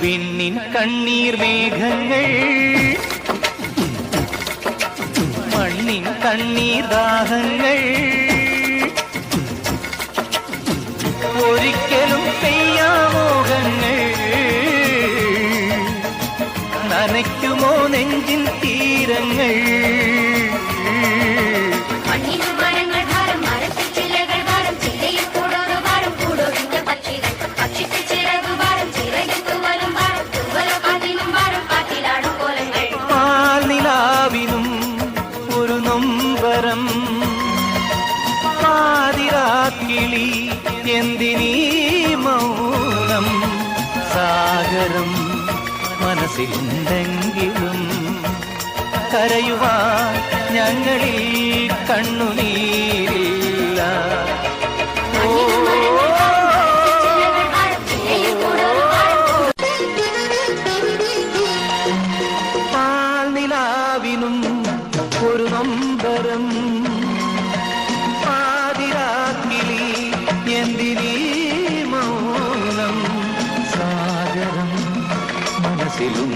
വിണ്ണിൻ കണ്ണീർ മേഘങ്ങൾ മണ്ണിൻ കണ്ണീർ ദാഹങ്ങൾ ഒരിക്കലും പെയ്യാമോഹങ്ങൾ നനയ്ക്കുമോ നെഞ്ചിൻ തീരങ്ങൾ പാൽനിലാവിനും ഒരു നൊമ്പരം പാതിരാക്കിളി എന്തിനീ മൗനം സാഗരം മനസ്സിലുണ്ടെങ്കിലും കരയുവാൻ ഞങ്ങളിൽ കണ്ണുനീരില്ല പാൽനിലാവിനും ഒരു നൊമ്പരം പാതിരാക്കിളി എന്തിനീ മൗനം സാഗരം മനസ്സിലും